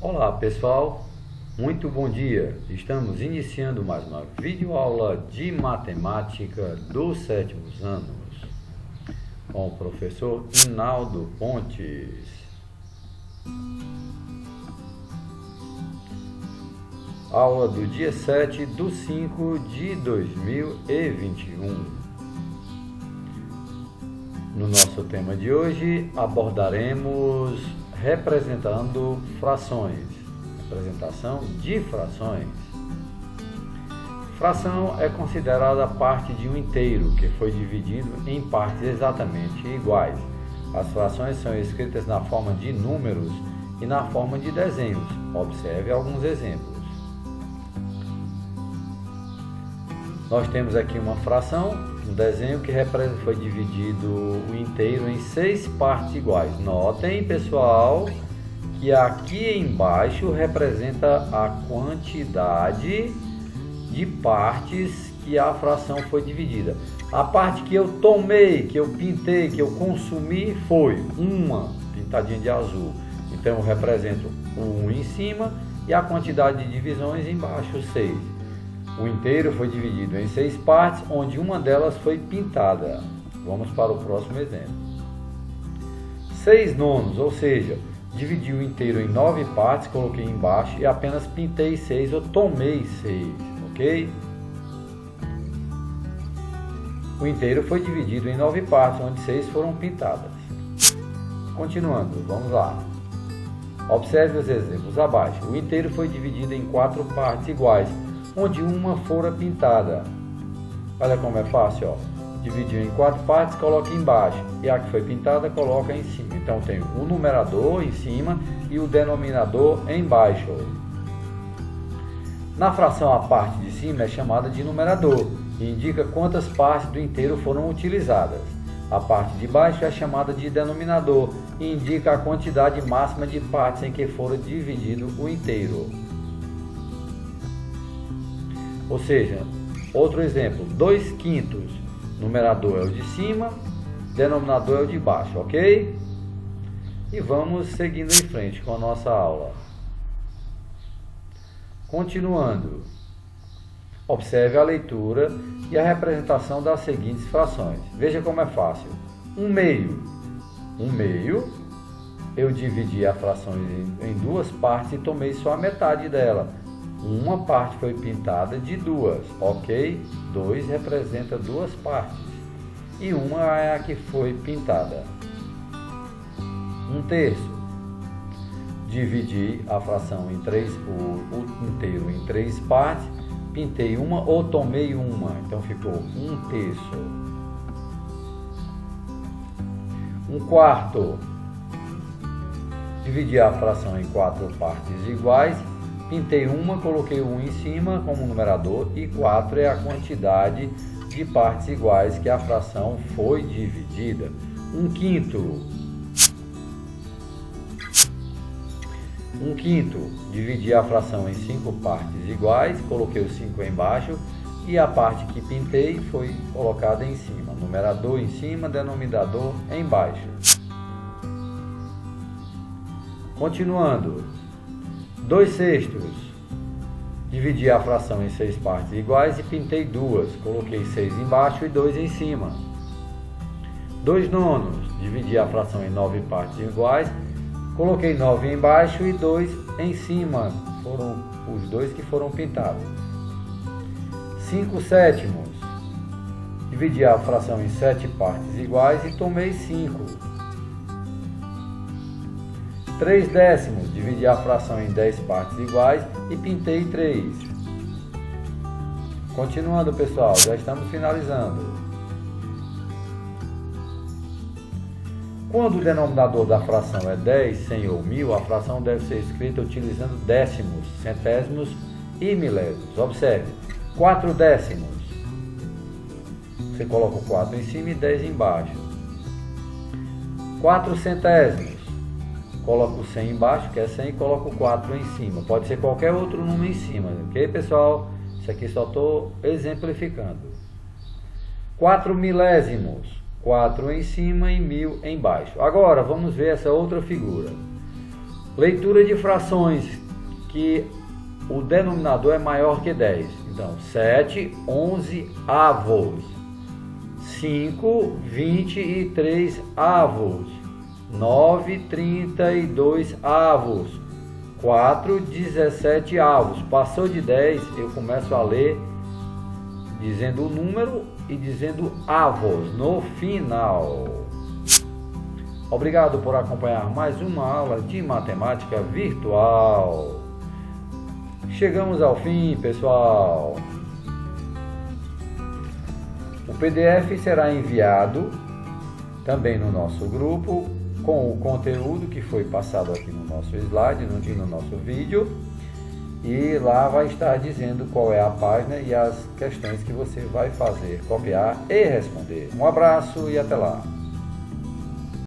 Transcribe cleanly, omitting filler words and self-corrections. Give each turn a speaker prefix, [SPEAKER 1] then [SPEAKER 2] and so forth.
[SPEAKER 1] Olá pessoal, muito bom dia. Estamos iniciando mais uma videoaula de matemática dos sétimos anos com o professor Inaldo Pontes. Aula do dia 7/5/2021. No nosso tema de hoje abordaremos representação de frações. Fração é considerada parte de um inteiro que foi dividido em partes exatamente iguais. As frações são escritas na forma de números e na forma de desenhos. Observe alguns exemplos. Nós temos aqui uma fração, um desenho que foi dividido o inteiro em 6 partes iguais. Notem, pessoal, que aqui embaixo representa a quantidade de partes que a fração foi dividida. A parte que eu tomei, que eu pintei, que eu consumi foi uma pintadinha de azul. Então eu represento 1 em cima e a quantidade de divisões embaixo, 6. O inteiro foi dividido em 6 partes, onde uma delas foi pintada. Vamos para o próximo exemplo. 6 nonos, ou seja, dividi o inteiro em 9 partes, coloquei embaixo e apenas pintei 6, ou tomei 6, ok? O inteiro foi dividido em 9 partes, onde 6 foram pintadas. Continuando, vamos lá. Observe os exemplos abaixo. O inteiro foi dividido em 4 partes iguais, onde uma fora pintada. Olha como é fácil, ó. Dividiu em 4 partes, coloca embaixo, e a que foi pintada coloca em cima. Então tem o numerador em cima e o denominador embaixo. Na fração, a parte de cima é chamada de numerador e indica quantas partes do inteiro foram utilizadas. A parte de baixo é chamada de denominador e indica a quantidade máxima de partes em que fora dividido o inteiro. Ou seja, outro exemplo, 2/5, numerador é o de cima, denominador é o de baixo, ok? E vamos seguindo em frente com a nossa aula. Continuando, observe a leitura e a representação das seguintes frações. Veja como é fácil. 1/2. 1/2, eu dividi a fração em 2 partes e tomei só a metade dela. Uma parte foi pintada de 2, ok? 2 representa 2 partes e uma é a que foi pintada. 1/3. Dividi a fração em 3, o inteiro em 3 partes, pintei uma ou tomei uma, então ficou 1/3. 1/4. Dividi a fração em 4 partes iguais, pintei uma, coloquei 1 em cima como numerador e 4 é a quantidade de partes iguais que a fração foi dividida. 1/5. 1/5. Dividi a fração em 5 partes iguais, coloquei os 5 embaixo e a parte que pintei foi colocada em cima. Numerador em cima, denominador embaixo. Continuando. 2/6. Dividi a fração em 6 partes iguais e pintei 2. Coloquei 6 embaixo e 2 em cima. 2/9. Dividi a fração em 9 partes iguais. Coloquei 9 embaixo e 2 em cima. Foram os 2 que foram pintados. 5/7. Dividi a fração em 7 partes iguais e tomei 5. 3/10, dividi a fração em 10 partes iguais e pintei 3. Continuando, pessoal, já estamos finalizando. Quando o denominador da fração é 10, 100 ou 1000, a fração deve ser escrita utilizando décimos, centésimos e milésimos. Observe, 4/10. Você coloca o 4 em cima e 10 embaixo. 4 centésimos. Coloco o 100 embaixo, que é 100, e coloco o 4 em cima. Pode ser qualquer outro número em cima, ok, pessoal? Isso aqui só estou exemplificando. 4 milésimos. 4 em cima e 1000 embaixo. Agora, vamos ver essa outra figura. Leitura de frações que o denominador é maior que 10. Então, 7, 11 avos. 5, 23 avos. 9, 32 avos. 4, 17 avos. Passou de 10, eu começo a ler dizendo o número e dizendo avos no final. Obrigado por acompanhar mais uma aula de matemática virtual. Chegamos ao fim, pessoal. O PDF será enviado também no nosso grupo com o conteúdo que foi passado aqui no nosso slide e no nosso vídeo. E lá vai estar dizendo qual é a página e as questões que você vai fazer, copiar e responder. Um abraço e até lá!